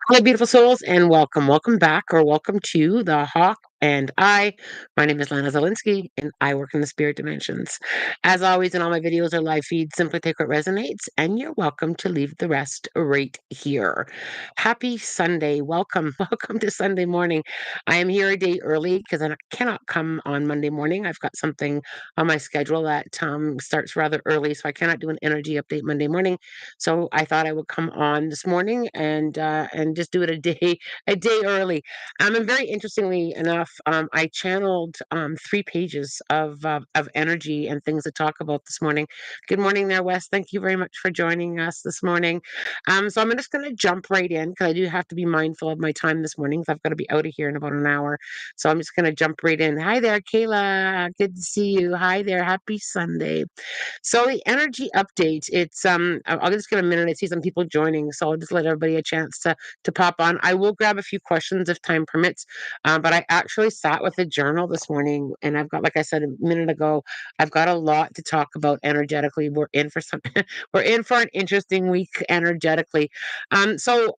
Hello, beautiful souls, and welcome. Welcome back, or welcome to the Hawk and I. My name is Lana Zelinsky, and I work in the spirit dimensions. As always, in all my videos or live feeds, simply take what resonates, and you're welcome to leave the rest right here. Happy Sunday. Welcome. Welcome to Sunday morning. I am here a day early because I cannot come on Monday morning. I've got something on my schedule that starts rather early, so I cannot do an energy update Monday morning. So I thought I would come on this morning and just do it a day early. And very interestingly enough, I channeled 3 pages of energy and things to talk about this morning. Good morning there, Wes. Thank you very much for joining us this morning. So I'm just going to jump right in because I do have to be mindful of my time this morning because I've got to be out of here in about an hour. So I'm just going to jump right in. Hi there, Kayla. Good to see you. Hi there. Happy Sunday. So the energy update, it's I'll just give a minute. I see some people joining, so I'll just let everybody a chance to pop on. I will grab a few questions if time permits. But I actually sat with a journal this morning, and I've got, like I said a minute ago, I've got a lot to talk about energetically. We're in for some we're in for an interesting week energetically. So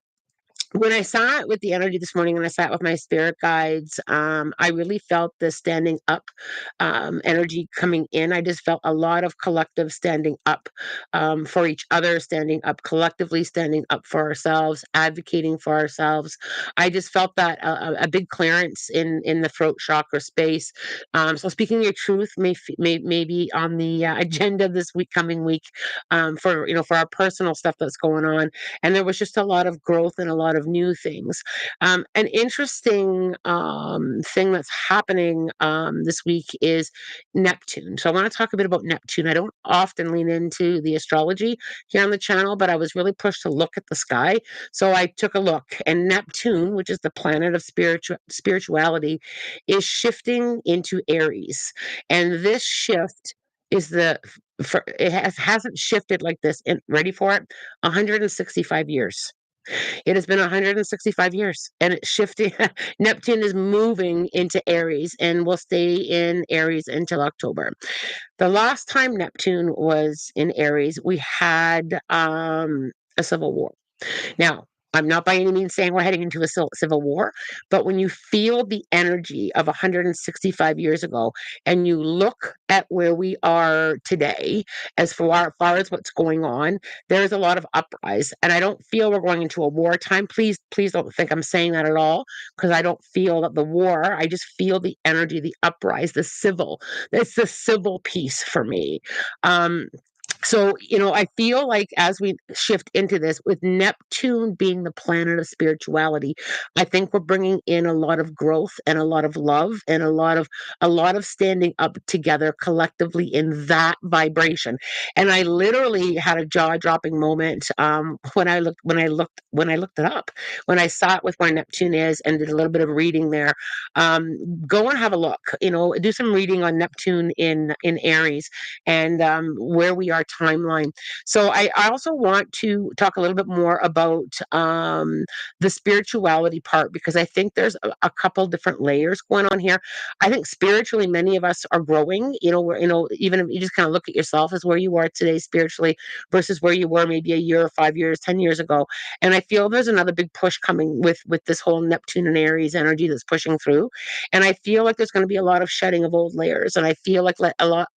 when I sat with the energy this morning and I sat with my spirit guides, I really felt the standing up energy coming in. I just felt a lot of collective standing up for each other, standing up collectively, standing up for ourselves, advocating for ourselves. I just felt that a big clearance in the throat chakra space. So speaking your truth may be on the agenda this week, coming week, for for our personal stuff that's going on, and there was just a lot of growth and a lot of new things. An interesting thing that's happening this week is Neptune. So I want to talk a bit about Neptune. I don't often lean into the astrology here on the channel, but I was really pushed to look at the sky. So I took a look, and Neptune, which is the planet of spirituality, is shifting into Aries. And this shift is hasn't shifted like this in, ready for it, 165 years. It has been 165 years, and it's shifting. Neptune is moving into Aries and will stay in Aries until October. The last time Neptune was in Aries, we had a civil war. Now, I'm not by any means saying we're heading into a civil war, but when you feel the energy of 165 years ago and you look at where we are today, far as what's going on, there's a lot of uprise. And I don't feel we're going into a wartime. Please don't think I'm saying that at all, because I don't feel that the war, I just feel the energy, the uprise, the civil. It's the civil piece for me. Um, so, I feel like as we shift into this, with Neptune being the planet of spirituality, I think we're bringing in a lot of growth and a lot of love and a lot of standing up together collectively in that vibration. And I literally had a jaw-dropping moment when I looked it up. When I sat with where Neptune is and did a little bit of reading there, go and have a look. Do some reading on Neptune in Aries and where we are timeline. So I also want to talk a little bit more about the spirituality part, because I think there's a couple different layers going on here. I think spiritually, many of us are growing. Even if you just kind of look at yourself as where you are today spiritually versus where you were maybe a year, 5 years, 10 years ago. And I feel there's another big push coming with this whole Neptune and Aries energy that's pushing through. And I feel like there's going to be a lot of shedding of old layers. And I feel like a lot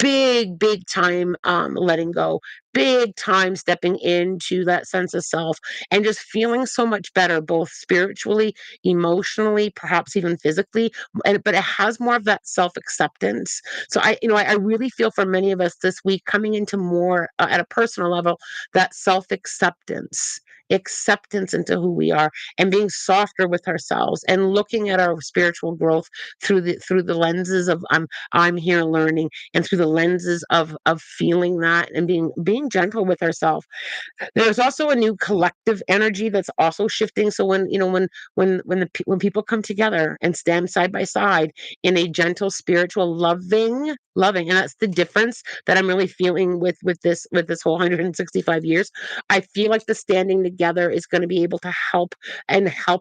big time letting go, big time stepping into that sense of self and just feeling so much better, both spiritually, emotionally, perhaps even physically. But it has more of that self-acceptance. So I really feel for many of us this week, coming into more at a personal level, that acceptance into who we are, and being softer with ourselves and looking at our spiritual growth through the lenses of I'm here learning, and through the lenses of feeling that and being gentle with ourselves. There's also a new collective energy that's also shifting. So when people come together and stand side by side in a gentle, spiritual, loving, and that's the difference that I'm really feeling with this whole 165 years. I feel like the standing together is going to be able to help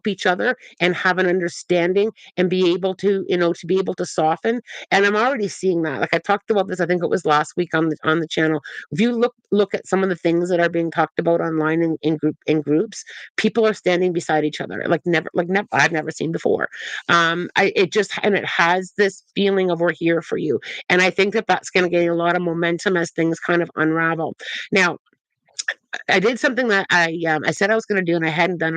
each other and have an understanding and be able to be able to soften. And I'm already seeing that. Like I talked about this, I think it was last week on the channel. If you look look at some of the things that are being talked about online in groups, people are standing beside each other like never I've never seen before. It just and it has this feeling of we're here for you, and I think that that's going to gain a lot of momentum as things kind of unravel. Now, I did something that I said I was going to do, and I hadn't done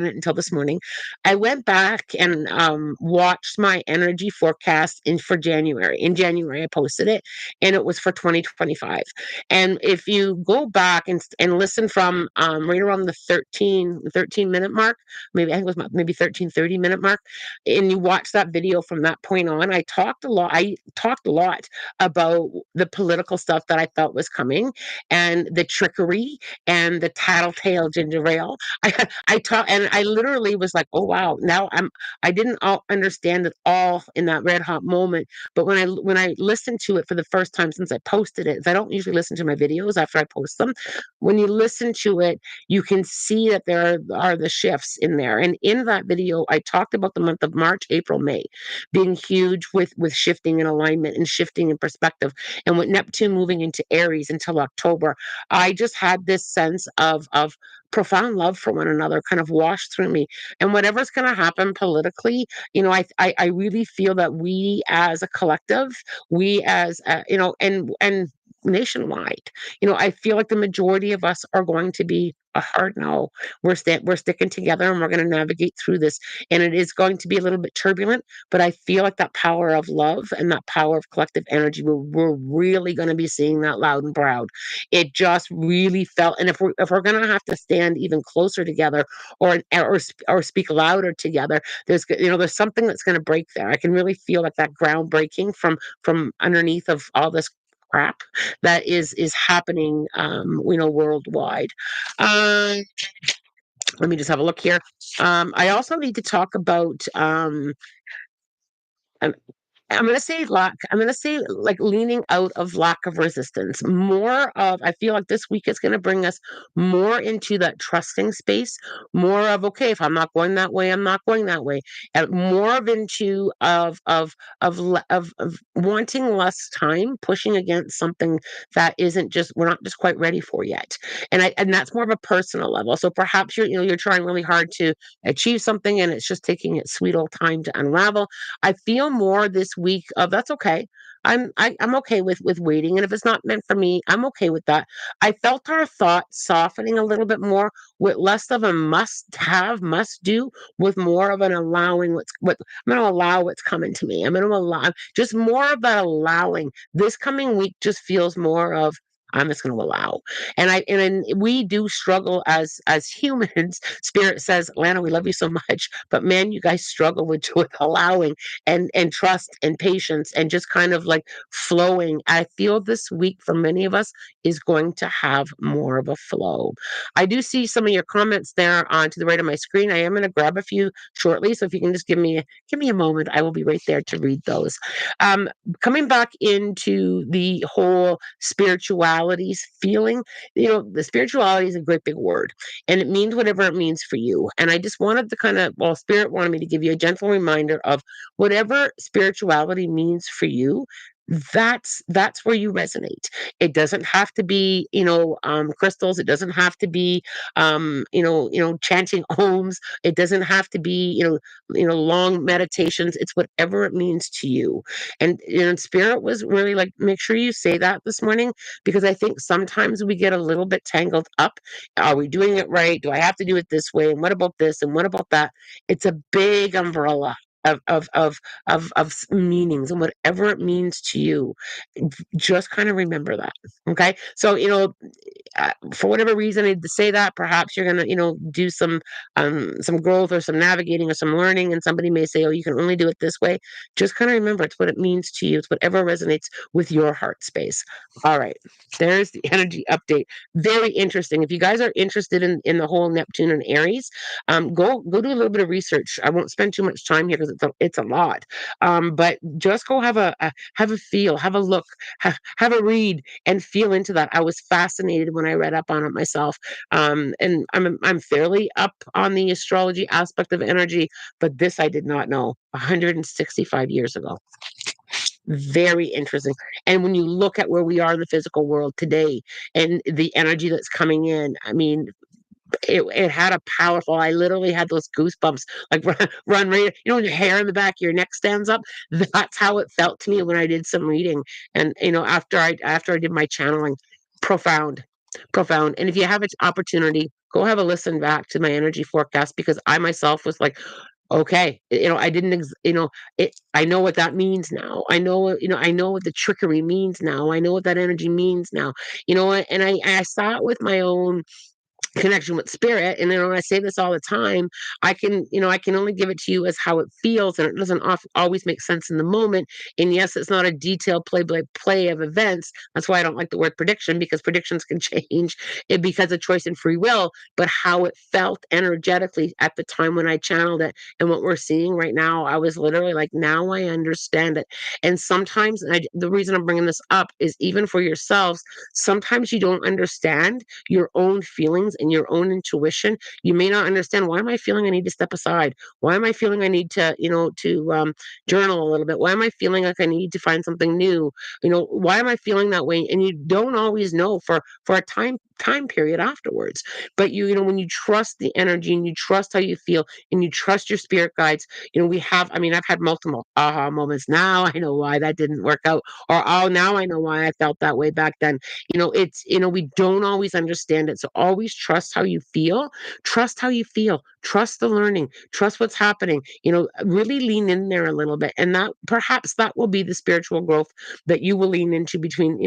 it until this morning. I went back and watched my energy forecast in for January. In January, I posted it, and it was for 2025. And if you go back and listen from right around the 13 minute mark, maybe I think it was maybe 13:30 minute mark, and you watch that video from that point on, I talked a lot. I talked a lot about the political stuff that I felt was coming and the trickery and the tattletale ginger ale. I taught, and I literally was like, "Oh wow!" Now I didn't all understand it all in that red hot moment, but when I listened to it for the first time since I posted it, 'cause I don't usually listen to my videos after I post them. When you listen to it, you can see that there are the shifts in there. And in that video, I talked about the month of March, April, May being huge with shifting in alignment and shifting in perspective, and with Neptune moving into Aries until October, I just had this sense of profound love for one another kind of washed through me. And whatever's going to happen politically, I really feel that we as a collective, we as and nationwide, I feel like the majority of us are going to be a hard no. We're sticking together and we're going to navigate through this, and it is going to be a little bit turbulent, but I feel like that power of love and that power of collective energy, we're really going to be seeing that loud and proud. It just really felt, and if we're going to have to stand even closer together, or speak louder together, there's something that's going to break there. I can really feel like that ground breaking from underneath of all this crap that is happening, worldwide. um Let me just have a look here. I also need to talk about um, I'm gonna say lack. I'm gonna say like leaning out of lack of resistance. More of I feel like this week is gonna bring us more into that trusting space. More of okay, if I'm not going that way, I'm not going that way. And more of into of wanting less time, pushing against something that isn't just we're not just quite ready for yet. And that's more of a personal level. So perhaps you're trying really hard to achieve something and it's just taking its sweet old time to unravel. I feel more this week of that's okay. I'm okay with waiting, and if it's not meant for me, I'm okay with that. I felt our thoughts softening a little bit more, with less of a must have, must do, with more of an allowing what I'm going to allow what's coming to me. I'm going to allow just more of that allowing. This coming week just feels more of I'm just going to allow, and we do struggle as humans. Spirit says, Lana, we love you so much, but man, you guys struggle with allowing and trust and patience and just kind of like flowing. I feel this week for many of us is going to have more of a flow. I do see some of your comments there on to the right of my screen. I am going to grab a few shortly, so if you can just give me a moment, I will be right there to read those. Um, Coming back into the whole spiritualities feeling, the spirituality is a great big word, and it means whatever it means for you. And I just wanted to Spirit wanted me to give you a gentle reminder of whatever spirituality means for you. That's where you resonate. It doesn't have to be, crystals. It doesn't have to be, chanting ohms. It doesn't have to be, long meditations. It's whatever it means to you. And Spirit was really like, make sure you say that this morning, because I think sometimes we get a little bit tangled up. Are we doing it right? Do I have to do it this way? And what about this? And what about that? It's a big umbrella of meanings, and whatever it means to you, just kind of remember that. Okay, so for whatever reason I need to say that, perhaps you're gonna do some growth or some navigating or some learning, and somebody may say, oh, you can only do it this way. Just kind of remember it's what it means to you. It's whatever resonates with your heart space. All right, there's the energy update. Very interesting. If you guys are interested in the whole Neptune and Aries, go do a little bit of research. I won't spend too much time here because it's a lot. But just go have a feel, have a look, have a read, and feel into that. I was fascinated when I read up on it myself. And I'm fairly up on the astrology aspect of energy, but this I did not know 165 years ago. Very interesting. And when you look at where we are in the physical world today and the energy that's coming in, I mean, it had a powerful, I literally had those goosebumps, like, run right, when your hair in the back of your neck stands up? That's how it felt to me when I did some reading, and, after I did my channeling. Profound, profound, and if you have an opportunity, go have a listen back to my energy forecast because I myself was like, "Okay," I didn't I know what that means now. I know what the trickery means now. I know what that energy means now, and I saw it with my own connection with spirit. And then when I say this all the time, I can only give it to you as how it feels, and it doesn't always make sense in the moment. And yes, it's not a detailed play by play of events. That's why I don't like the word prediction, because predictions can change it because of choice and free will. But how it felt energetically at the time when I channeled it, and what we're seeing right now, I was literally like, now I understand it. And sometimes, the reason I'm bringing this up is even for yourselves, sometimes you don't understand your own feelings and your own intuition. You may not understand, why am I feeling I need to step aside? Why am I feeling I need to, journal a little bit? Why am I feeling like I need to find something new? Why am I feeling that way? And you don't always know for a time period afterwards. But when you trust the energy and you trust how you feel and you trust your spirit guides, I mean, I've had multiple aha moments. Now I know why that didn't work out, or oh, now I know why I felt that way back then. We don't always understand it. So always trust how you feel. Trust how you feel. Trust the learning. Trust what's happening. Really lean in there a little bit. And that, perhaps that will be the spiritual growth that you will lean into between,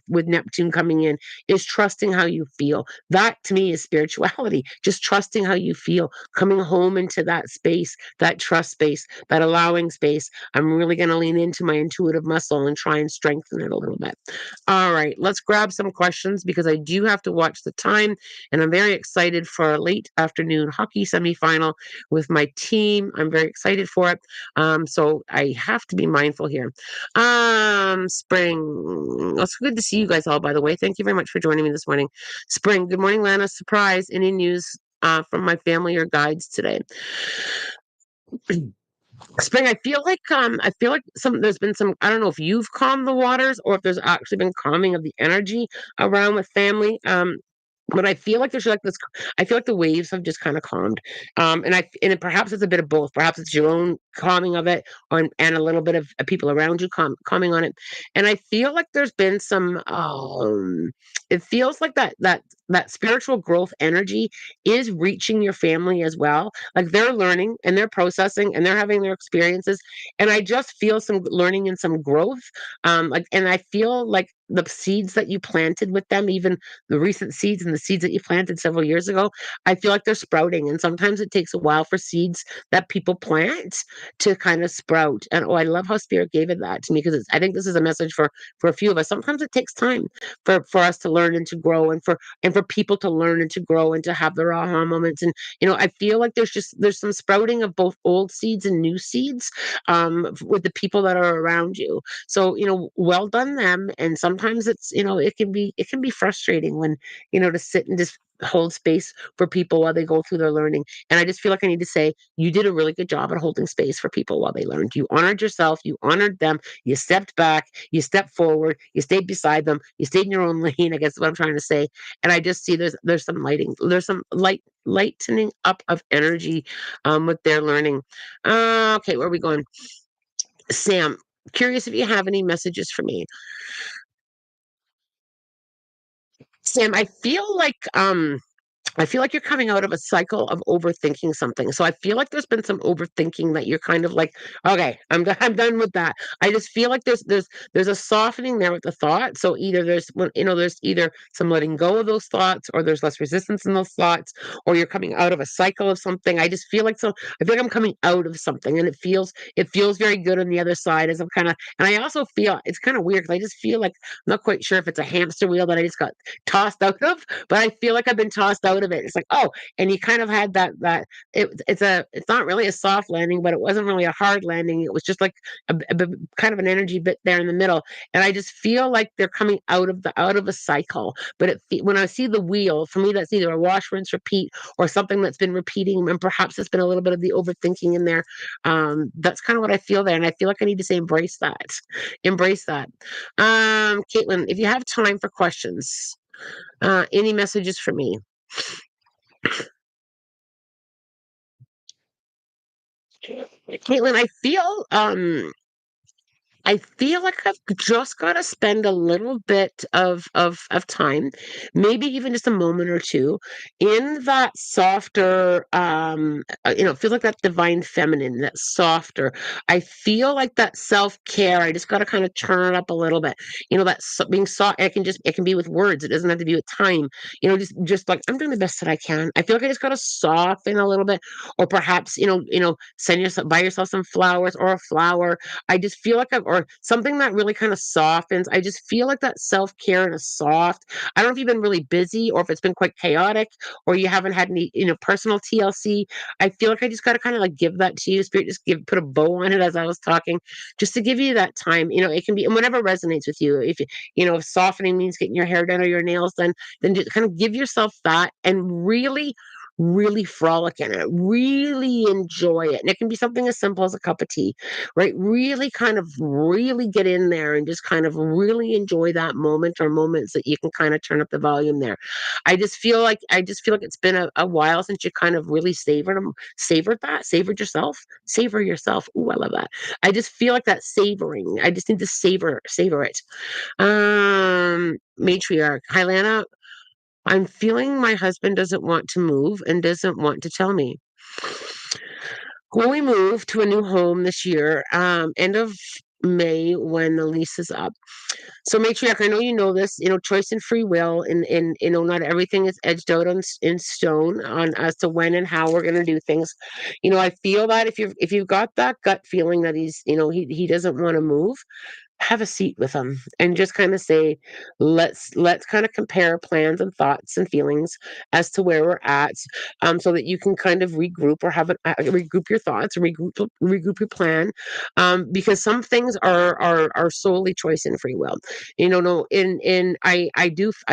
with Neptune coming in, is trusting how you feel. That to me is spirituality. Just trusting how you feel, coming home into that space, that trust space, that allowing space. I'm really going to lean into my intuitive muscle and try and strengthen it a little bit. All right, let's grab some questions because I do have to watch the time, and I'm very excited for a late afternoon hockey semifinal with my team. I'm very excited for it. So I have to be mindful here. Spring. It's good to see you guys all, by the way. Thank you very much for joining me this morning. Spring. Good morning, Lana. Surprise. Any news from my family or guides today? Spring, I feel like there's been some, I don't know if you've calmed the waters or if there's actually been calming of the energy around with family. But I feel like there's like this, I feel like the waves have just kind of calmed. Perhaps it's a bit of both. Perhaps it's your own calming of it, and a little bit of people around you calming on it. And I feel like there's been some it feels like that spiritual growth energy is reaching your family as well. Like, they're learning and they're processing and they're having their experiences. And I just feel some learning and some growth. And I feel like the seeds that you planted with them, even the recent seeds and the seeds that you planted several years ago, I feel like they're sprouting. And sometimes it takes a while for seeds that people plant to kind of sprout. And I love how Spirit gave it that to me, because I think this is a message for a few of us. Sometimes it takes time for us to learn and to grow, and for people to learn and to grow and to have their aha moments. And I feel like there's some sprouting of both old seeds and new seeds, with the people that are around you. So, well done them. And sometimes it can be frustrating when, to sit and just hold space for people while they go through their learning. And I just feel like I need to say, you did a really good job at holding space for people while they learned. You honored yourself, you honored them, you stepped back, you stepped forward, you stayed beside them, you stayed in your own lane, I guess is what I'm trying to say. And I just see there's some lighting, there's some lightening up of energy with their learning. Okay, where are we going? Sam, curious if you have any messages for me. Sam, I feel like you're coming out of a cycle of overthinking something. So I feel like there's been some overthinking that you're kind of like, okay, I'm done with that. I just feel like there's a softening there with the thought. So either there's either some letting go of those thoughts, or there's less resistance in those thoughts, or you're coming out of a cycle of something. I feel like I'm coming out of something, and it feels very good on the other side, as I'm kind of, and I also feel it's kind of weird because I just feel like I'm not quite sure if it's a hamster wheel that I just got tossed out of, but I feel like I've been tossed out out of it. It's like, oh, and you kind of had it's not really a soft landing, but it wasn't really a hard landing. It was just like kind of an energy bit there in the middle. And I just feel like they're coming out of a cycle. But when I see the wheel, for me, that's either a wash, rinse, repeat, or something that's been repeating, and perhaps it's been a little bit of the overthinking in there. That's kind of what I feel there, and I feel like I need to say embrace that. Caitlin, if you have time for questions, any messages for me? Caitlin, I feel like I've just got to spend a little bit of time, maybe even just a moment or two, in that softer, feel like that divine feminine, that softer. I feel like that self care. I just got to kind of turn it up a little bit. Being soft. It can be with words. It doesn't have to be with time. Just like I'm doing the best that I can. I feel like I just got to soften a little bit, or perhaps buy yourself some flowers or a flower. I just feel like or something that really kind of softens. I just feel like that self care and a soft. I don't know if you've been really busy or if it's been quite chaotic or you haven't had any, personal TLC. I feel like I just got to kind of like give that to you. Spirit, just put a bow on it as I was talking, just to give you that time. It can be, and whatever resonates with you. If softening means getting your hair done or your nails done, then just kind of give yourself that and really frolic in it, really enjoy it. And it can be something as simple as a cup of tea, right? Really kind of really get in there and just kind of really enjoy that moment or moments that you can kind of turn up the volume there. I just feel like it's been a while since you kind of really savored yourself. Ooh, I love that. I just feel like that savoring. I just need to savor it. Matriarch. Hi, Lana. I'm feeling my husband doesn't want to move and doesn't want to tell me. When we move to a new home this year, end of May when the lease is up. So matriarch, I know you know this, choice and free will, and not everything is edged out in stone on as to when and how we're gonna do things. I feel that if you've got that gut feeling that he doesn't want to move, have a seat with them and just kind of say, let's kind of compare plans and thoughts and feelings as to where we're at, so that you can kind of regroup or regroup your thoughts, or regroup your plan, because some things are solely choice and free will. No, in I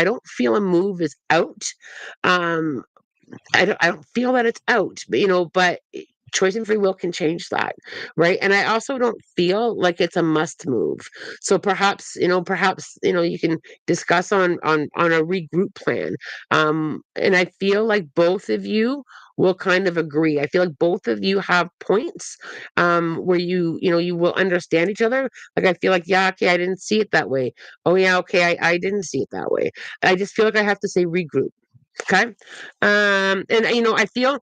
don't feel a move is out. um I don't feel that it's out, but choice and free will can change that, right? And I also don't feel like it's a must move. So perhaps you can discuss on a regroup plan. And I feel like both of you will kind of agree. I feel like both of you have points where you will understand each other. Like I feel like, yeah, okay, I didn't see it that way. Oh yeah, okay, I didn't see it that way. I just feel like I have to say regroup. Okay. And I feel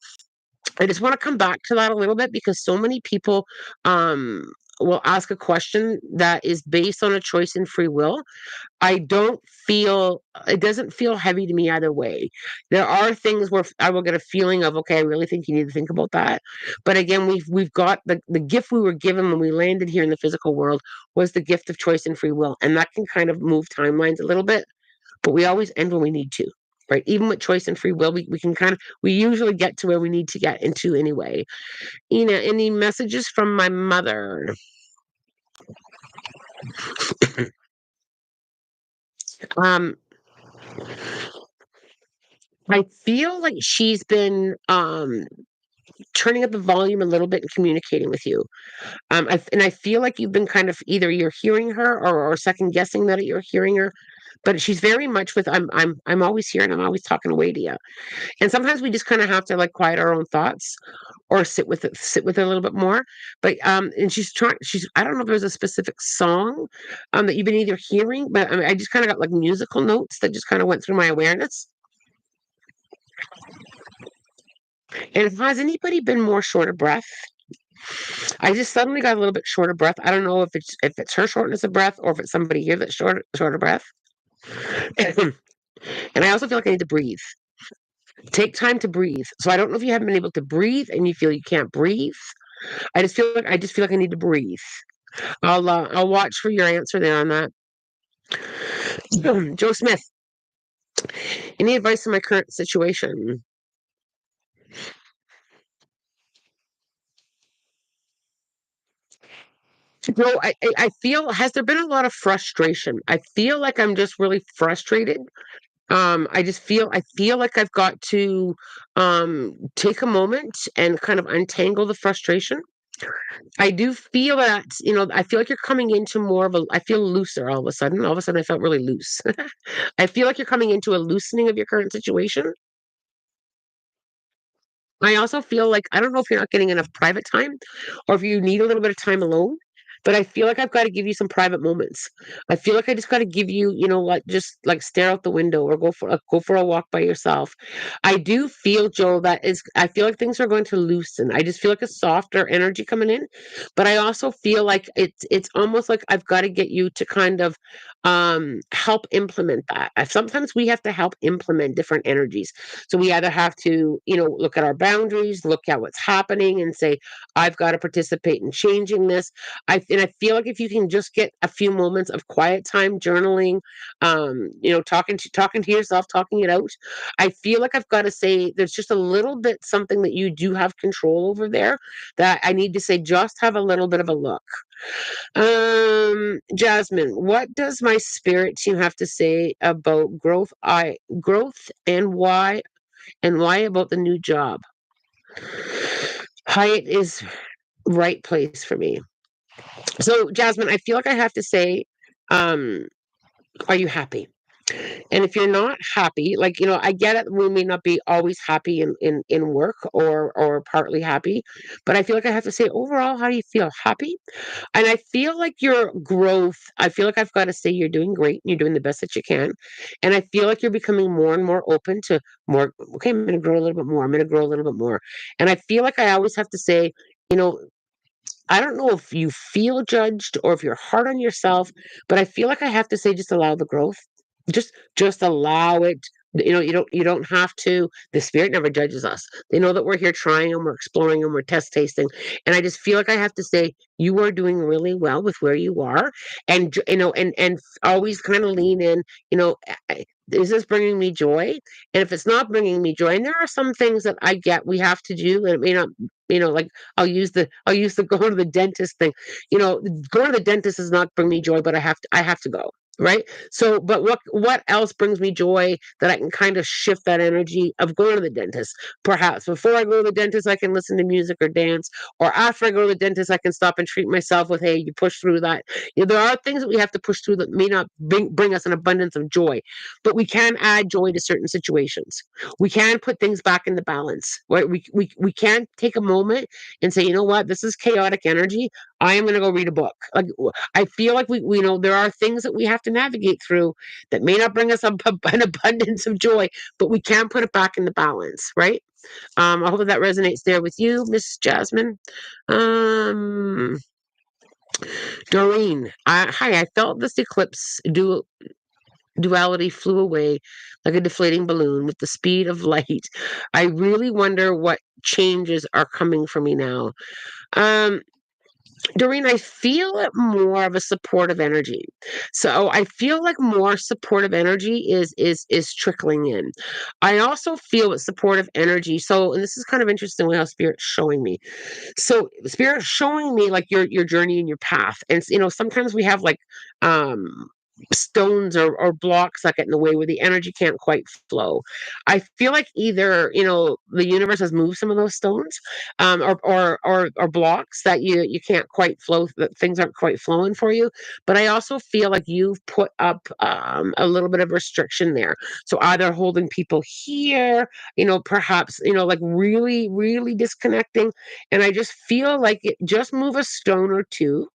I just want to come back to that a little bit because so many people will ask a question that is based on a choice and free will. I don't feel it doesn't feel heavy to me either way. There are things where I will get a feeling of, okay, I really think you need to think about that. But again, we've got the gift we were given when we landed here in the physical world was the gift of choice and free will. And that can kind of move timelines a little bit, but we always end when we need to, right? Even with choice and free will, we can we usually get to where we need to get into anyway. Any messages from my mother? um I feel like she's been turning up the volume a little bit and communicating with you. And I feel like you've been kind of either you're hearing her or second guessing that you're hearing her, but she's very much with I'm always here and I'm always talking away to you. And sometimes we just kind of have to like quiet our own thoughts or sit with it a little bit more. But and she's I don't know if there's a specific song that you've been either hearing, but I just kind of got like musical notes that just kind of went through my awareness. And has anybody been more short of breath? I just suddenly got a little bit short of breath. I don't know if it's her shortness of breath or if it's somebody here that's short of breath. And I also feel like I need to breathe. Take time to breathe. So I don't know if you haven't been able to breathe and you feel you can't breathe. I just feel like I need to breathe. I'll watch for your answer there on that. Joe Smith. Any advice in my current situation? No, I feel, has there been a lot of frustration? I feel like I'm just really frustrated. I feel like I've got to take a moment and kind of untangle the frustration. I do feel that, I feel like you're coming into more of a, I feel looser all of a sudden. All of a sudden I felt really loose. I feel like you're coming into a loosening of your current situation. I also feel like, I don't know if you're not getting enough private time or if you need a little bit of time alone, but I feel like I've got to give you some private moments. I feel like I just got to give you, what, just like stare out the window or go for a walk by yourself. I do feel, Joe, I feel like things are going to loosen. I just feel like a softer energy coming in, but I also feel like it's almost like I've got to get you to kind of help implement that. Sometimes we have to help implement different energies, so we either have to, look at our boundaries, look at what's happening, and say, I've got to participate in changing this. I feel like if you can just get a few moments of quiet time, journaling, talking to yourself, talking it out. I feel like I've got to say there's just a little bit something that you do have control over there that I need to say, just have a little bit of a look. Jasmine, what does my spirit team have to say about growth and why about the new job? Hyatt is right place for me. So, Jasmine, I feel like I have to say, um, are you happy? And if you're not happy, like, I get it, we may not be always happy in work or partly happy, but I feel like I have to say, overall, how do you feel? Happy? And I feel like your growth, I feel like I've got to say you're doing great. You're doing the best that you can. And I feel like you're becoming more and more open to more. Okay, I'm going to grow a little bit more. I'm going to grow a little bit more. And I feel like I always have to say, you know, I don't know if you feel judged or if you're hard on yourself, but I feel like I have to say just allow the growth. Just allow it. You don't have to. The spirit never judges us. They know that we're here trying and we're exploring and we're test tasting. And I just feel like I have to say you are doing really well with where you are, and always kind of lean in. Is this bringing me joy? And if it's not bringing me joy, and there are some things that I get we have to do, and it may not, like I'll use the going to the dentist thing. Going to the dentist does not bring me joy, but I have to go. Right. So, but what else brings me joy that I can kind of shift that energy of going to the dentist? Perhaps before I go to the dentist, I can listen to music or dance, or after I go to the dentist, I can stop and treat myself with, hey, you push through that. There are things that we have to push through that may not bring us an abundance of joy, but we can add joy to certain situations. We can put things back in the balance. Right? We can take a moment and say, you know what, this is chaotic energy. I am going to go read a book. Like, I feel like we know there are things that we have to navigate through that may not bring us an abundance of joy, but we can put it back in the balance, right? I hope that resonates there with you, Miss Jasmine. Um, Doreen, hi. I felt this eclipse duality flew away like a deflating balloon with the speed of light. I really wonder what changes are coming for me now. Um, Doreen, I feel it more of a supportive energy. So I feel like more supportive energy is trickling in. I also feel it's supportive energy. So, and this is kind of interesting how spirit's showing me. So spirit's showing me like your journey and your path. And sometimes we have like stones or blocks that get in the way where the energy can't quite flow. I feel like either the universe has moved some of those stones, or blocks that you can't quite flow, that things aren't quite flowing for you. But I also feel like you've put up a little bit of restriction there. So either holding people here, perhaps like really really disconnecting. And I just feel like just move a stone or two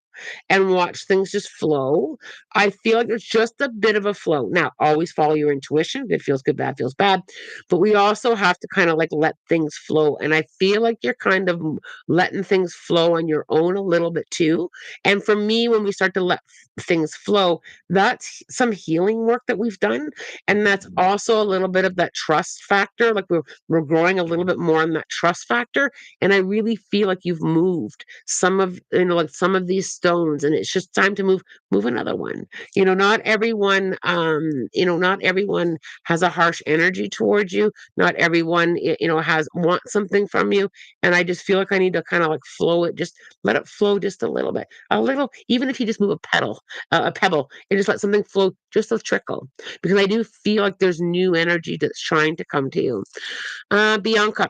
and watch things just flow. I feel like it's just a bit of a flow. Now, always follow your intuition. Good feels good, bad feels bad. But we also have to kind of like let things flow. And I feel like you're kind of letting things flow on your own a little bit too. And for me, when we start to let things flow, that's some healing work that we've done. And that's also a little bit of that trust factor. Like we're growing a little bit more on that trust factor. And I really feel like you've moved some of like some of these stones zones, and it's just time to move another one. Not everyone, not everyone has a harsh energy towards you. Not everyone, has wants something from you. And I just feel like I need to kind of like flow it, just let it flow just a little bit, a little. Even if you just move a pebble, and just let something flow, just a trickle, because I do feel like there's new energy that's trying to come to you. Bianca,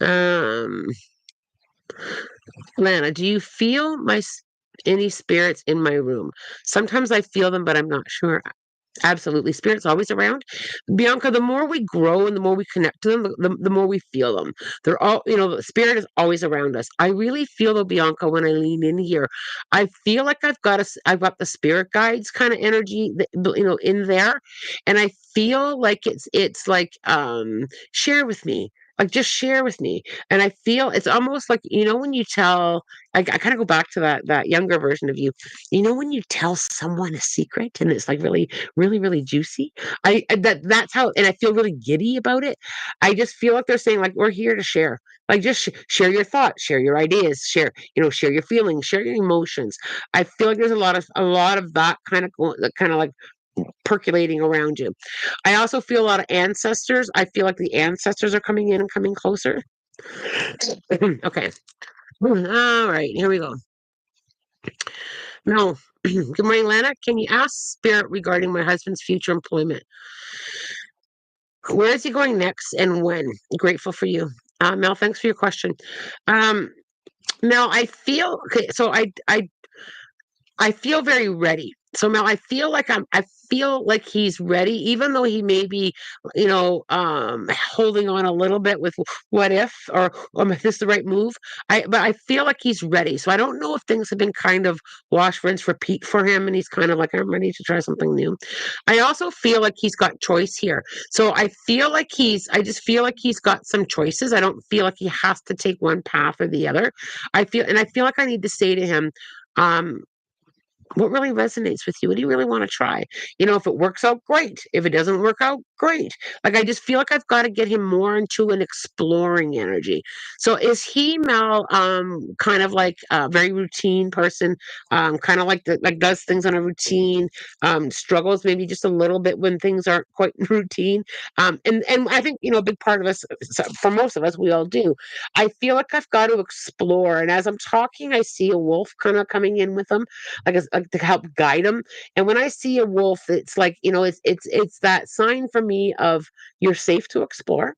um, Lana, do you feel any spirits in my room? Sometimes I feel them, but I'm not sure. Absolutely. Spirit's always around. Bianca, the more we grow and the more we connect to them, the more we feel them. They're all, the spirit is always around us. I really feel though, Bianca, when I lean in here, I feel like I've got the spirit guides kind of energy, in there. And I feel like it's like, share with me. Like just share with me. And I feel it's almost like, when you tell, I kind of go back to that younger version of you. When you tell someone a secret and it's like really really, really juicy. That's how, and I feel really giddy about it. I just feel like they're saying like we're here to share. Like just share your thoughts, share your ideas, share your feelings, share your emotions. I feel like there's a lot of that kind of like percolating around you. I also feel a lot of ancestors. I feel like the ancestors are coming in and coming closer. Okay. All right, here we go. No. Good morning, Lana. Can you ask Spirit regarding my husband's future employment? Where is he going next and when? Grateful for you. Mel, thanks for your question. Um, Mel, I feel okay, so I feel very ready. So Mel, I feel like he's ready, even though he may be, holding on a little bit with what if or if this is the right move. But I feel like he's ready. So I don't know if things have been kind of wash, rinse, repeat for him, and he's kind of like, I'm ready to try something new. I also feel like he's got choice here. So I just feel like he's got some choices. I don't feel like he has to take one path or the other. I feel like I need to say to him, um, what really resonates with you? What do you really want to try? If it works out, great. If it doesn't work out, great. Like I just feel like I've got to get him more into an exploring energy. So is he, Mel, kind of like a very routine person, kind of like does things on a routine, struggles maybe just a little bit when things aren't quite routine. And I think, a big part of us, for most of us, we all do. I feel like I've got to explore. And as I'm talking, I see a wolf kind of coming in with him, like to help guide them. And when I see a wolf, it's like, it's that sign for me of you're safe to explore.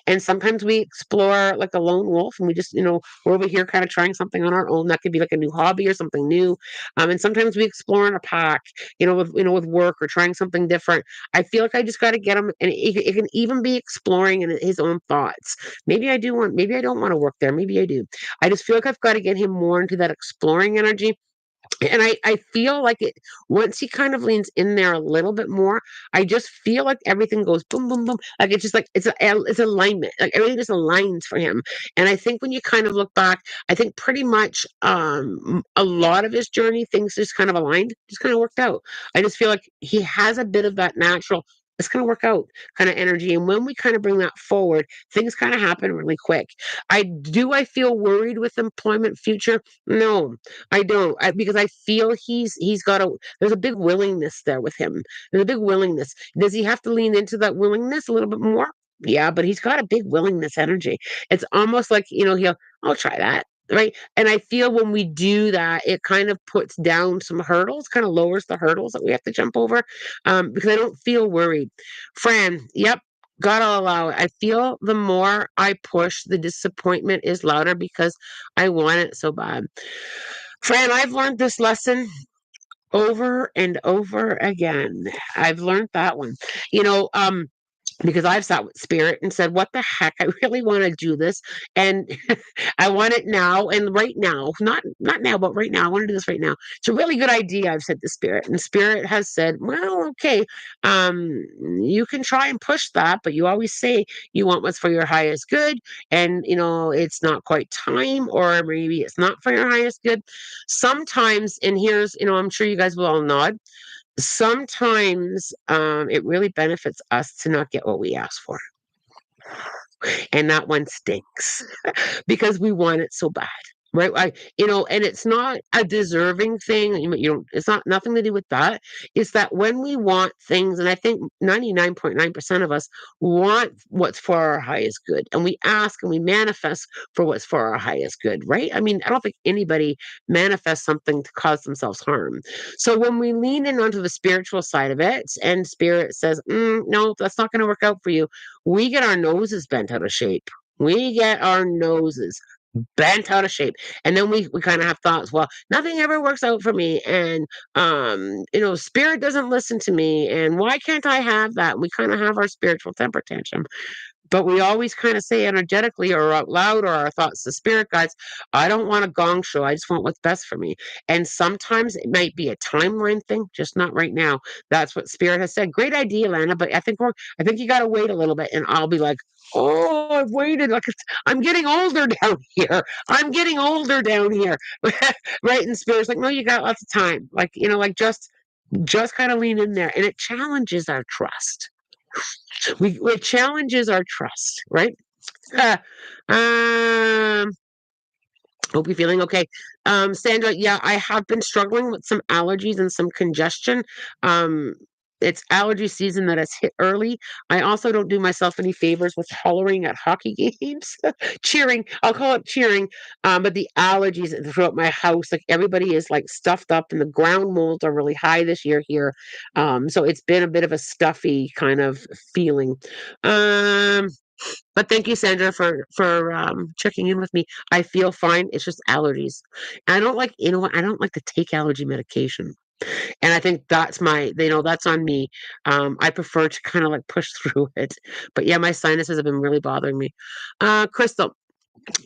And sometimes we explore like a lone wolf and we just, we're over here kind of trying something on our own. That could be like a new hobby or something new. And sometimes we explore in a pack, with work or trying something different. I feel like I just got to get him, and it can even be exploring in his own thoughts. Maybe I don't want to work there. Maybe I do. I just feel like I've got to get him more into that exploring energy. And I feel like it once he kind of leans in there a little bit more, I just feel like everything goes boom, boom, boom. Like it's just like it's alignment. Like everything just aligns for him. And I think when you kind of look back, I think pretty much a lot of his journey, things just kind of aligned, just kind of worked out. I just feel like he has a bit of that natural, it's gonna work out kind of energy. And when we kind of bring that forward, things kind of happen really quick. I feel worried with employment future? No, I don't, because I feel he's got a there's a big willingness there with him. There's a big willingness. Does he have to lean into that willingness a little bit more? Yeah, but he's got a big willingness energy. It's almost like, I'll try that. Right. And I feel when we do that, it kind of puts down some hurdles, kind of lowers the hurdles that we have to jump over. Because I don't feel worried. Fran, yep, gotta allow it. I feel the more I push, the disappointment is louder because I want it so bad. Fran, I've learned this lesson over and over again. I've learned that one. You know, um, because I've sat with spirit and said, "What the heck? I really want to do this, and I want it now and right now. Not now, but right now. I want to do this right now. It's a really good idea." I've said to spirit, and spirit has said, "Well, okay, you can try and push that, but you always say you want what's for your highest good, and it's not quite time, or maybe it's not for your highest good. Sometimes, and here's, I'm sure you guys will all nod, sometimes it really benefits us to not get what we ask for. And that one stinks because we want it so bad. Right, and it's not a deserving thing, it's not nothing to do with that. It's that when we want things, and I think 99.9% of us want what's for our highest good, and we ask and we manifest for what's for our highest good, right? I mean, I don't think anybody manifests something to cause themselves harm. So when we lean in onto the spiritual side of it, and spirit says, "No, that's not gonna work out for you," we get our noses bent out of shape. We get our noses bent out of shape. And then we kind of have thoughts, well, nothing ever works out for me. And, spirit doesn't listen to me. And why can't I have that? We kind of have our spiritual temper tantrum. But we always kind of say energetically or out loud or our thoughts to spirit guides, I don't want a gong show. I just want what's best for me. And sometimes it might be a timeline thing, just not right now. That's what spirit has said. Great idea, Lana, but I think you gotta wait a little bit. And I'll be like, oh, I've waited. Like I'm getting older down here. I'm getting older down here. Right. And spirit's like, no, you got lots of time. Like, like just kind of lean in there. And it challenges our trust. It challenges our trust, right? Uh, um, Hope you're feeling okay. Sandra, yeah, I have been struggling with some allergies and some congestion. Um, it's allergy season that has hit early. I also don't do myself any favors with hollering at hockey games, cheering. I'll call it cheering. But the allergies throughout my house, like everybody is like stuffed up, and the ground molds are really high this year here. So it's been a bit of a stuffy kind of feeling. Um, but thank you, Sandra, for checking in with me. I feel fine. It's just allergies. And I don't like, what? I don't like to take allergy medication. And I think that's on me. I prefer to kind of like push through it. But yeah, my sinuses have been really bothering me. Crystal,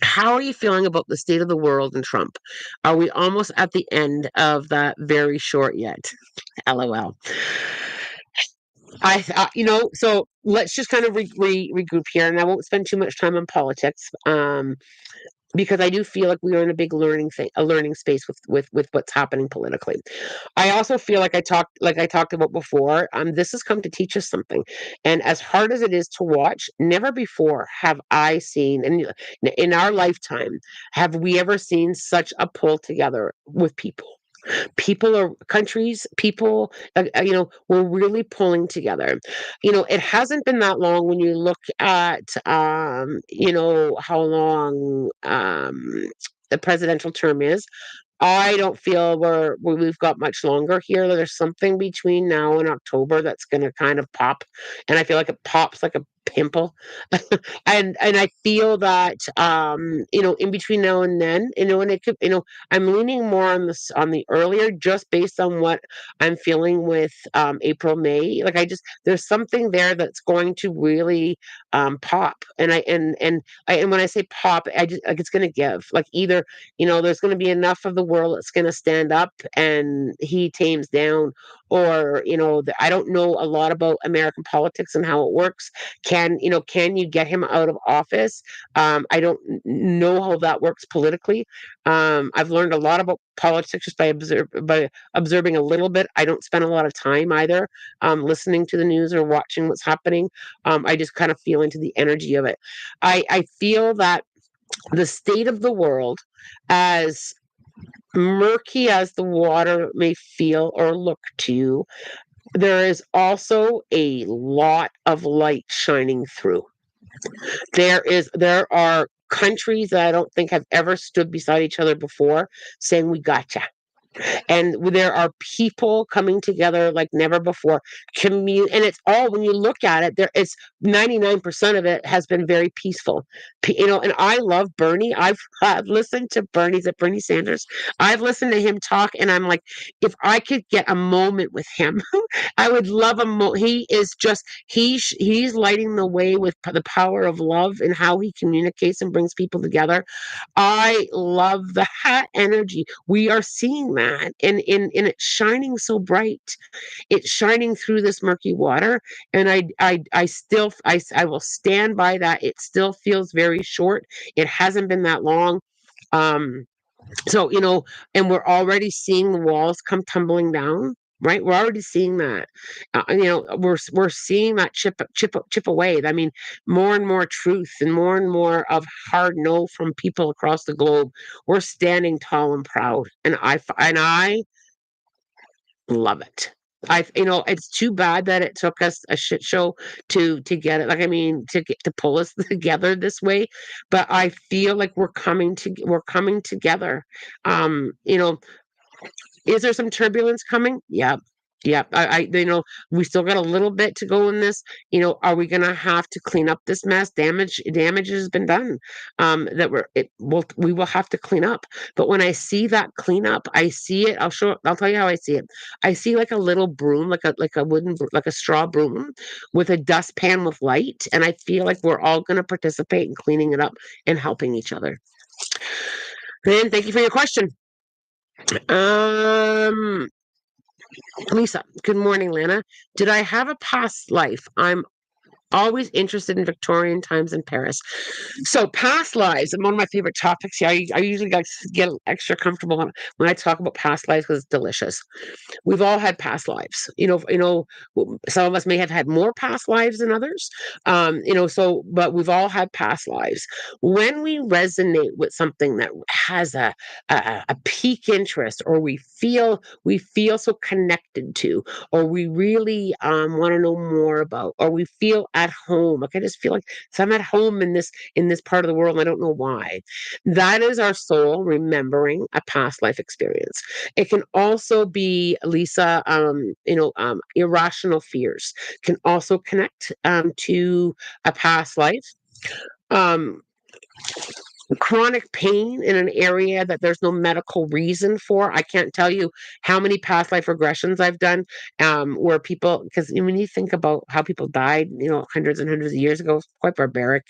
how are you feeling about the state of the world and Trump? Are we almost at the end of that very short yet? LOL. So let's just kind of regroup here, and I won't spend too much time on politics, because I do feel like we are in a big learning space with what's happening politically. I also feel like I talked about before. This has come to teach us something, and as hard as it is to watch, never before have I seen, and in our lifetime, have we ever seen such a pull together with people. People or countries, people, we're really pulling together. It hasn't been that long when you look at, how long the presidential term is. I don't feel we've got much longer here. There's something between now and October that's going to kind of pop, and I feel like it pops like a pimple, and I feel that in between now and then, and it could, I'm leaning more on the earlier, just based on what I'm feeling with April, May. Like there's something there that's going to really pop, and when I say pop, I just like it's going to give, like either there's going to be enough of the world that's going to stand up and he tames down, or I don't know a lot about American politics and how it works. Can you get him out of office? I don't know how that works politically. I've learned a lot about politics just by observing a little bit. I don't spend a lot of time either listening to the news or watching what's happening. I just kind of feel into the energy of it. I feel that the state of the world, as murky as the water may feel or look to you, there is also a lot of light shining through. There are countries that I don't think have ever stood beside each other before, saying we gotcha. And there are people coming together like never before. And it's all, when you look at it, it's 99% of it has been very peaceful. And I love Bernie. I've listened to Bernie Sanders. I've listened to him talk, and I'm like, if I could get a moment with him, I would love he is just he's lighting the way with the power of love and how he communicates and brings people together. I love that energy. We are seeing that, and it's shining so bright. It's shining through this murky water, and I will stand by that. It still feels very short. It hasn't been that long. Um, so and we're already seeing the walls come tumbling down. right? We're already seeing that. We're seeing that chip away. I mean, more and more truth and more of hard no from people across the globe. We're standing tall and proud, and I love it. It's too bad that it took us a shit show to get it. Like, I mean, to pull us together this way, but I feel like we're coming together. You know, is there some turbulence coming? Yeah. Yeah, we still got a little bit to go in this. Are we gonna have to clean up this mess? Damage has been done. We will have to clean up. But when I see that cleanup, I see it. I'll tell you how I see it. I see like a little broom, like a like a straw broom with a dustpan with light, and I feel like we're all gonna participate in cleaning it up and helping each other. Then thank you for your question. Um Lisa, good morning, Lana. Did I have a past life? I'm always interested in Victorian times in Paris. So, past lives, and one of my favorite topics. Yeah, I usually get extra comfortable when I talk about past lives because it's delicious. We've all had past lives. Some of us may have had more past lives than others. But we've all had past lives. When we resonate with something that has a peak interest, or we feel so connected to, or we really want to know more about, or we feel at home. Like, I just feel like, so I'm at home in this part of the world, and I don't know why. That is our soul remembering a past life experience. It can also be, Lisa, irrational fears can also connect to a past life. Um, Chronic pain in an area that there's no medical reason for. I can't tell you how many past life regressions I've done, where people, because when you think about how people died, hundreds and hundreds of years ago, it's quite barbaric.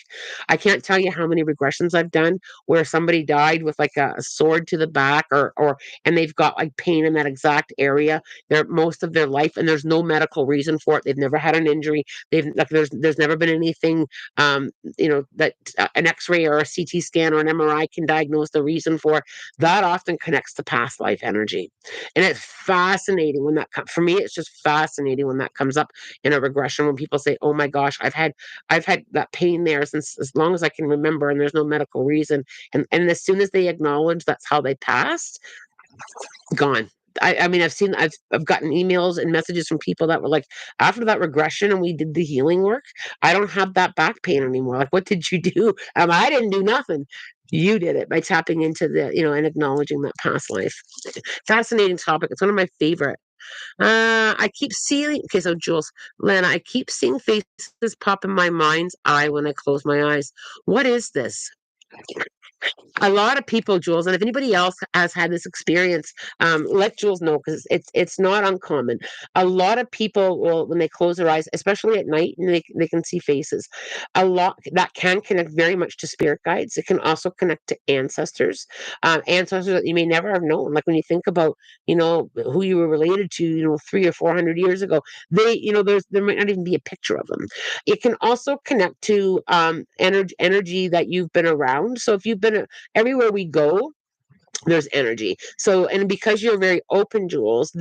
I can't tell you how many regressions I've done where somebody died with like a sword to the back, or and they've got like pain in that exact area their most of their life, and there's no medical reason for it. They've never had an injury. They've like there's never been anything that an X-ray or a CT scan or an MRI can diagnose the reason for. That often connects to past life energy, and it's fascinating when for me, it's just fascinating when that comes up in a regression, when people say, "Oh my gosh, I've had that pain there since as long as I can remember, and there's no medical reason." And as soon as they acknowledge that's how they passed, gone. I mean, I've gotten emails and messages from people that were like, after that regression and we did the healing work, I don't have that back pain anymore. Like, what did you do? I didn't do nothing. You did it by tapping into and acknowledging that past life. Fascinating topic. It's one of my favorite. I keep seeing. Okay, so Jules, Lana, I keep seeing faces pop in my mind's eye when I close my eyes. What is this? A lot of people, Jules, and if anybody else has had this experience, let Jules know, because it's not uncommon. A lot of people will, when they close their eyes, especially at night, and they can see faces. A lot that can connect very much to spirit guides. It can also connect to ancestors that you may never have known. Like, when you think about, who you were related to, 300 or 400 years ago, there might not even be a picture of them. It can also connect to energy that you've been around. So if you've been everywhere we go, there's energy. So, and because you're very open, Jules,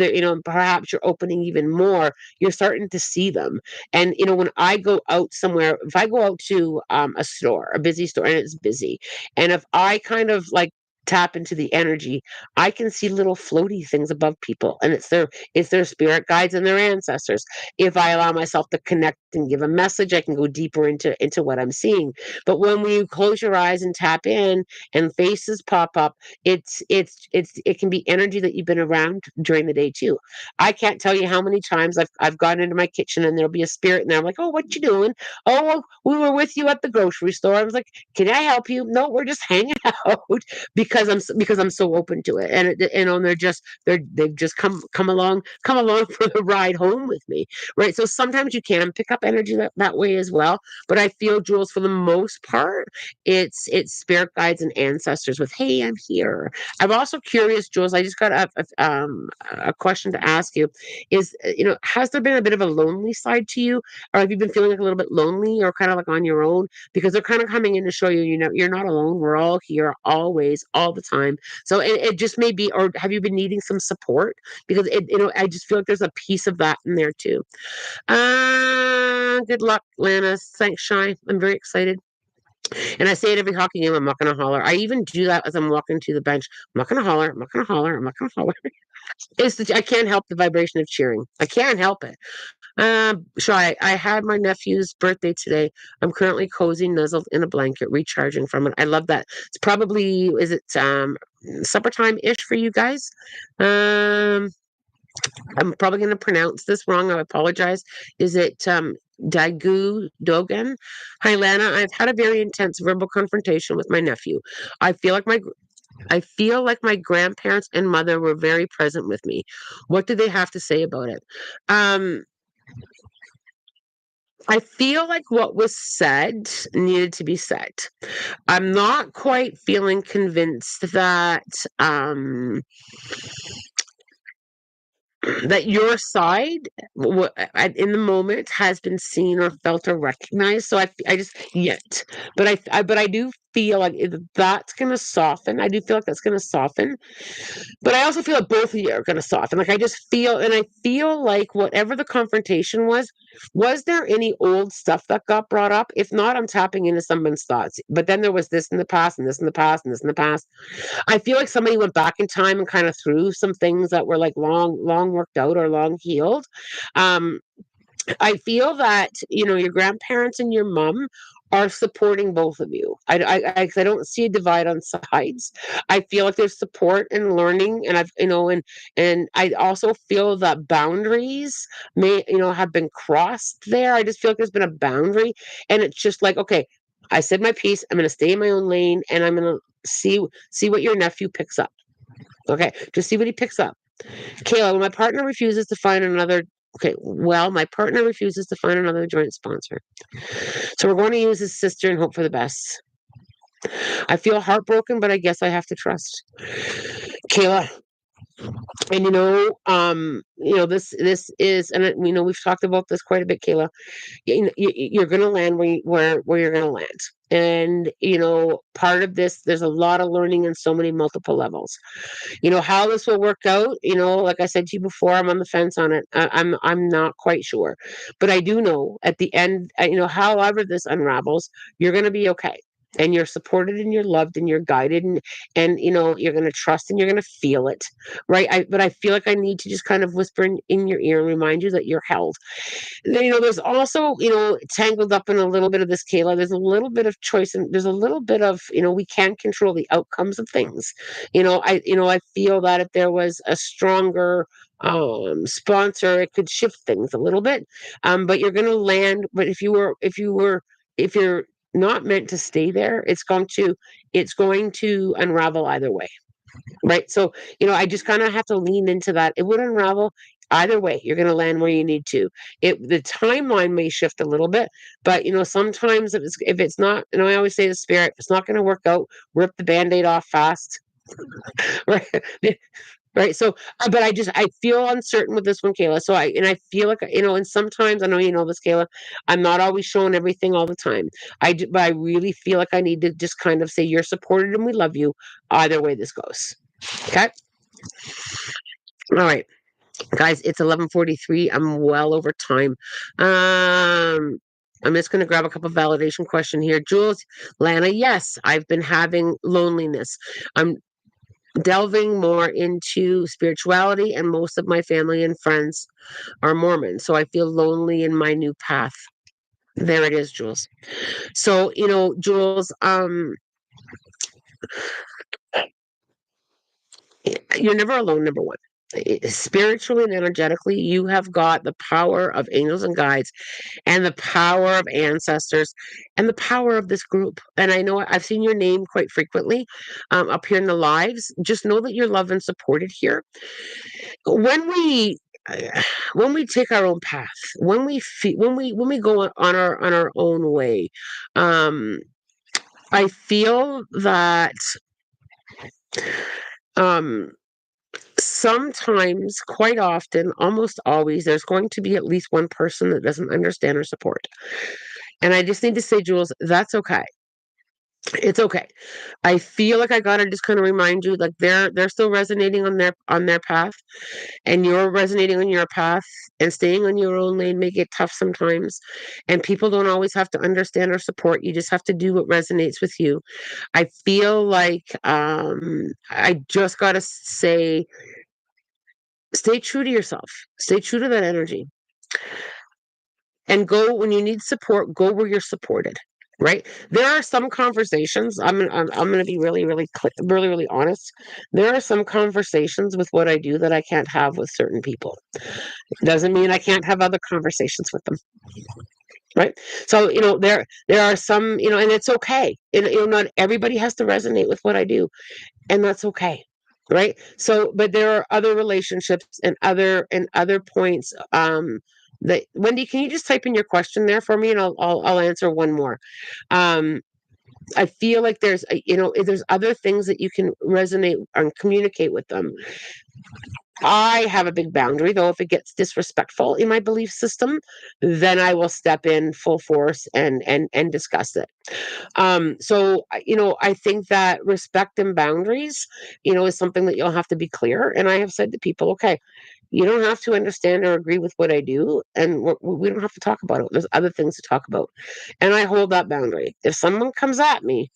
perhaps you're opening even more. You're starting to see them. And when I go out somewhere, if I go out to a store, a busy store, and it's busy, and if I kind of like tap into the energy, I can see little floaty things above people, and it's their spirit guides and their ancestors. If I allow myself to connect and give a message, I can go deeper into what I'm seeing. But when you close your eyes and tap in, and faces pop up, it can be energy that you've been around during the day too. I can't tell you how many times I've gone into my kitchen, and there'll be a spirit in there. I'm like, "Oh, what you doing?" "Oh, well, we were with you at the grocery store." I was like, "Can I help you?" "No, we're just hanging out," because I'm so open to it. And they've just come along for the ride home with me, right? So sometimes you can pick up energy that way as well. But I feel, Jules, for the most part, it's spirit guides and ancestors with, "Hey, I'm here." I'm also curious, Jules. I just got a question to ask you. Has there been a bit of a lonely side to you, or have you been feeling like a little bit lonely, or kind of like on your own? Because they're kind of coming in to show you, you're not alone. We're all here, always, all the time. So it just may be, or have you been needing some support? Because I just feel like there's a piece of that in there too. Good luck, Lana. Thanks, Shy. I'm very excited. And I say it every hockey game, I'm not gonna holler. I even do that as I'm walking to the bench. I'm not gonna holler, I'm not gonna holler, I'm not gonna holler. I can't help the vibration of cheering. I can't help it. Shy, I had my nephew's birthday today. I'm currently cozy, nuzzled in a blanket, recharging from it. I love that. It's probably, is it supper time ish for you guys? Um, I'm probably going to pronounce this wrong. I apologize. Is it Dagu Dogan? Hi, Lana. I've had a very intense verbal confrontation with my nephew. I feel like my I feel like my grandparents and mother were very present with me. What do they have to say about it? Um, I feel like what was said needed to be said. I'm not quite feeling convinced that that your side in the moment has been seen or felt or recognized. So I just yet, but but I do feel like that's going to soften. I do feel like that's going to soften, but I also feel like both of you are going to soften. Like I just feel, and I feel like whatever the confrontation was there any old stuff that got brought up? If not, I'm tapping into someone's thoughts. But then there was this in the past, and this in the past, and this in the past. I feel like somebody went back in time and kind of threw some things that were like long worked out or long healed. Um, I feel that your grandparents and your mom are supporting both of you. I don't see a divide on sides. I feel like there's support and learning, and and I also feel that boundaries may have been crossed there. I just feel like there's been a boundary, and it's just like, okay, I said my piece. I'm going to stay in my own lane, and I'm going to see what your nephew picks up. Okay, just see what he picks up. Kayla, when my partner refuses to find another Okay, well, my partner refuses to find another joint sponsor. So we're going to use his sister and hope for the best. I feel heartbroken, but I guess I have to trust. Kayla, and this is, and we've talked about this quite a bit, Kayla. You're going to land where you're going to land. And part of this, there's a lot of learning in so many multiple levels. How this will work out, like I said to you before, I'm on the fence on it. I'm not quite sure, but I do know at the end, however this unravels, you're going to be okay, and you're supported and you're loved and you're guided, and you're going to trust and you're going to feel it, right? But I feel like I need to just kind of whisper in your ear and remind you that you're held. There's also, tangled up in a little bit of this, Kayla. There's a little bit of choice, and there's a little bit of, we can't control the outcomes of things. I feel that if there was a stronger sponsor, it could shift things a little bit. But you're going to land. But if you're not meant to stay there, it's going to unravel either way. Right. So, I just kind of have to lean into that. It would unravel either way. You're going to land where you need to. The timeline may shift a little bit, but sometimes if it's not, I always say to spirit, if it's not going to work out, rip the band-aid off fast. Right. Right. So, but I feel uncertain with this one, Kayla. So I feel like, and sometimes I know this, Kayla. I'm not always showing everything all the time. But I really feel like I need to just kind of say you're supported and we love you either way this goes. Okay. All right, guys. It's 11:43. I'm well over time. I'm just going to grab a couple validation question here. Jules, Lana, yes, I've been having loneliness. I'm delving more into spirituality, and most of my family and friends are Mormon. So I feel lonely in my new path. There it is, Jules. So, Jules, you're never alone, number one. Spiritually and energetically, you have got the power of angels and guides, and the power of ancestors, and the power of this group. And I know I've seen your name quite frequently up here in the lives. Just know that you're loved and supported here. When we when we take our own path, when we go on our own way, um, I feel that um sometimes, quite often, almost always, there's going to be at least one person that doesn't understand or support. And I just need to say, Jules, that's okay. It's okay. I feel like I gotta just kind of remind you, like they're still resonating on their path, and you're resonating on your path, and staying on your own lane may get tough sometimes. And people don't always have to understand or support. You just have to do what resonates with you. I feel like I just gotta say, stay true to yourself. Stay true to that energy. And go when you need support, go where you're supported. Right? There are some conversations. I'm going to be really really honest. There are some conversations with what I do that I can't have with certain people. Doesn't mean I can't have other conversations with them. Right? So there are some, and it's okay. And not everybody has to resonate with what I do, and that's okay. Right? So, but there are other relationships and other points. That, Wendy, can you just type in your question there for me, and I'll answer one more. Um, I feel like there's other things that you can resonate and communicate with them. I have a big boundary, though. If it gets disrespectful in my belief system, then I will step in full force and discuss it. So I think that respect and boundaries, is something that you'll have to be clear. And I have said to people, okay, you don't have to understand or agree with what I do, and we don't have to talk about it. There's other things to talk about, and I hold that boundary. If someone comes at me,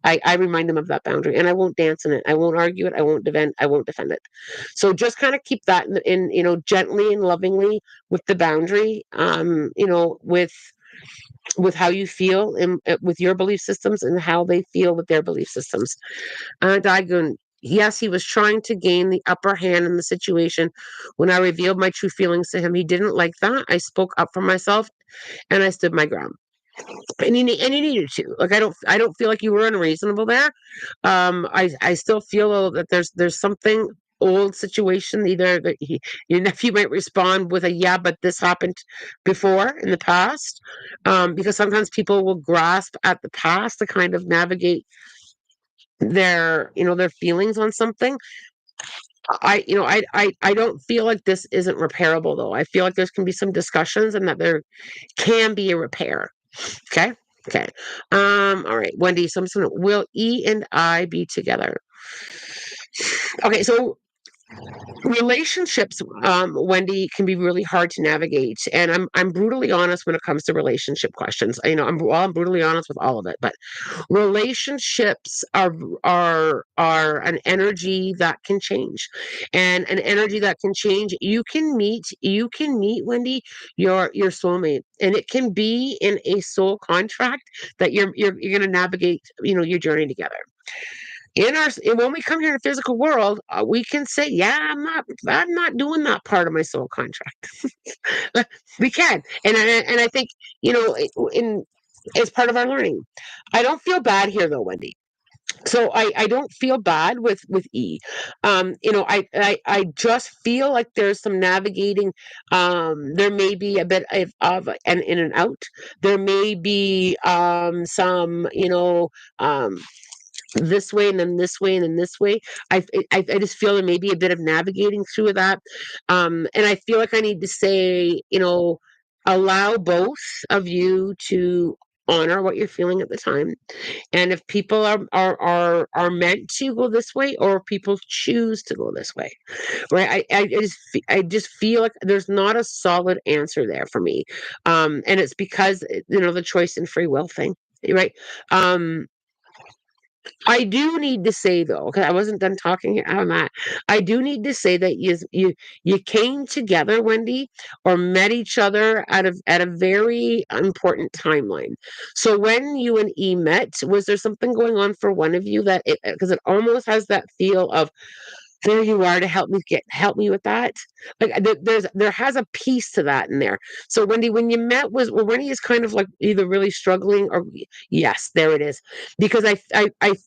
I remind them of that boundary, and I won't dance in it. I won't argue it. I won't defend. I won't defend it. So just kind of keep that gently and lovingly with the boundary. With how you feel and with your belief systems and how they feel with their belief systems. Dagon, yes, he was trying to gain the upper hand in the situation. When I revealed my true feelings to him, he didn't like that. I spoke up for myself and I stood my ground. And he needed to. Like, I don't feel like you were unreasonable there. I still feel though that there's something old situation, either that your nephew might respond with a yeah, but this happened before in the past, because sometimes people will grasp at the past to kind of navigate their feelings on something. I don't feel like this isn't repairable, though. I feel like there's can be some discussions and that there can be a repair. Okay. Okay. All right, Wendy. So I'm just gonna, will E and I be together? Okay, so relationships, Wendy, can be really hard to navigate, and I'm brutally honest when it comes to relationship questions. I'm brutally honest with all of it, but relationships are an energy that can change, and an energy that can change. You can meet, Wendy, your soulmate, and it can be in a soul contract that you're going to navigate, your journey together. When we come here in the physical world, we can say, yeah, I'm not doing that part of my soul contract. We can, and I think, in as part of our learning. I don't feel bad here, though, Wendy. So I don't feel bad with E. I just feel like there's some navigating. There may be a bit of an in and out. There may be some, this way and then this way and then this way. I just feel there may be a bit of navigating through that. And I feel like I need to say, allow both of you to honor what you're feeling at the time. And if people are meant to go this way, or if people choose to go this way, right? I just feel like there's not a solid answer there for me. And it's because, the choice and free will thing, right? Um, I do need to say, though, because I wasn't done talking on that. I do need to say that you came together, Wendy, or met each other at a very important timeline. So when you and E met, was there something going on for one of you that because it almost has that feel of, there you are to help me with that. Like, there has a piece to that in there. So Wendy, when you met, Wendy is kind of like either really struggling or, yes, there it is. Because I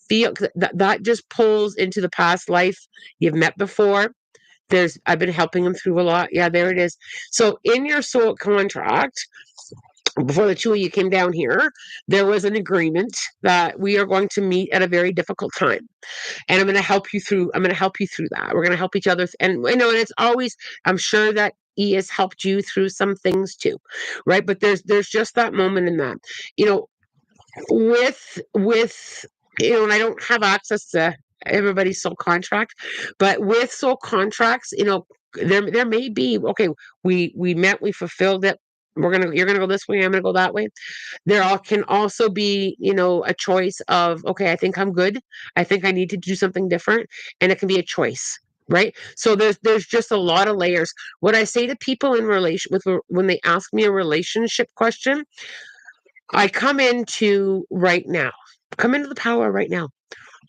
feel that just pulls into the past life you've met before. I've been helping him through a lot. Yeah, there it is. So in your soul contract, before the two of you came down here, there was an agreement that we are going to meet at a very difficult time, and I'm going to help you through that. We're going to help each other. And and it's always, I'm sure that E has helped you through some things too, right? But there's just that moment in that, you know with and I don't have access to everybody's soul contract, but with soul contracts, there may be, okay, we met, we fulfilled it. You're gonna go this way, I'm gonna go that way. There all can also be, a choice of, okay, I think I'm good. I think I need to do something different. And it can be a choice. Right. So there's just a lot of layers. What I say to people in relation with when they ask me a relationship question, I come into right now. Come into the power right now.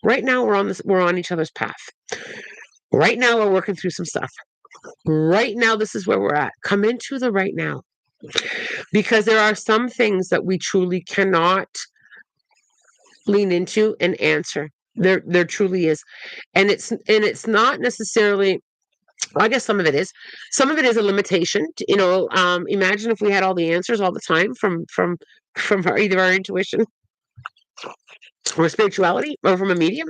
Right now we're on each other's path. Right now we're working through some stuff. Right now this is where we're at. Come into the right now. Because there are some things that we truly cannot lean into and answer. There truly is. And it's not necessarily, well, I guess some of it is. Some of it is a limitation. Imagine if we had all the answers all the time from either our intuition or spirituality or from a medium.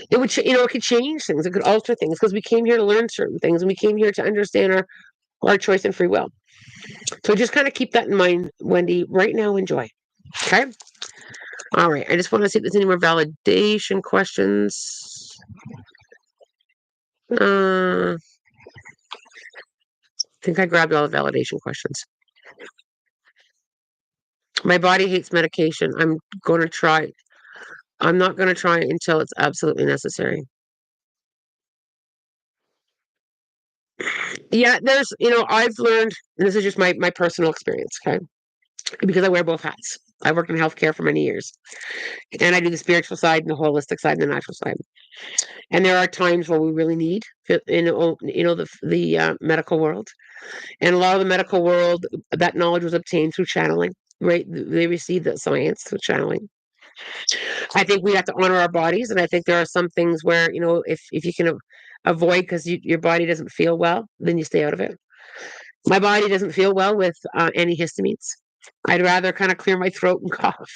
It would, it could change things. It could alter things because we came here to learn certain things and we came here to understand our choice and free will. So just kind of keep that in mind, Wendy. Right now, enjoy. Okay. All right. I just want to see if there's any more validation questions. I think I grabbed all the validation questions. My body hates medication. I'm going to try. I'm not going to try it until it's absolutely necessary. Yeah, I've learned, and this is just my personal experience, okay? Because I wear both hats. I work in healthcare for many years, and I do the spiritual side and the holistic side and the natural side. And there are times where we really need, the medical world, and a lot of the medical world, that knowledge was obtained through channeling. Right? They received that science through channeling. I think we have to honor our bodies, and I think there are some things where if you can avoid because your body doesn't feel well, then you stay out of it. My body doesn't feel well with antihistamines. I'd rather kind of clear my throat and cough,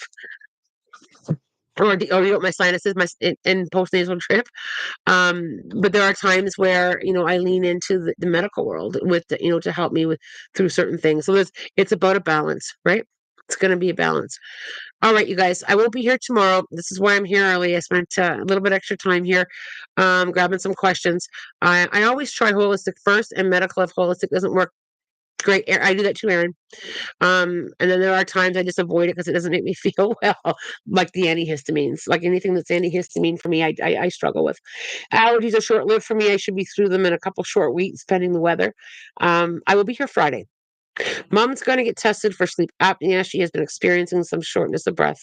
or my sinuses, in postnasal drip. But there are times where I lean into the medical world with to help me through certain things. So it's about a balance, right? It's going to be a balance. All right, you guys, I won't be here tomorrow. This is why I'm here early. I spent a little bit extra time here, grabbing some questions. I always try holistic first and medical if holistic doesn't work. Great. I do that too, Erin. And then there are times I just avoid it because it doesn't make me feel well, like the antihistamines. Like anything that's antihistamine for me, I struggle with. Allergies are short lived for me. I should be through them in a couple short weeks, pending the weather. I will be here Friday. Mom's going to get tested for sleep apnea. She has been experiencing some shortness of breath.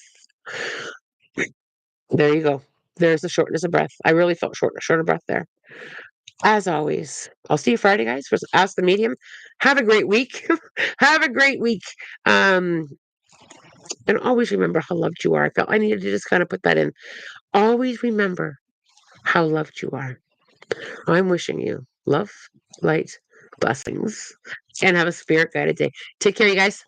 There you go. There's the shortness of breath. I really felt short of breath there. As always, I'll see you Friday, guys, for Ask the Medium. Have a great week. Have a great week. Um, and always remember how loved you are. I felt I needed to just kind of put that in. Always remember how loved you are. I'm wishing you love, light, blessings, and have a spirit guided day. Take care, you guys.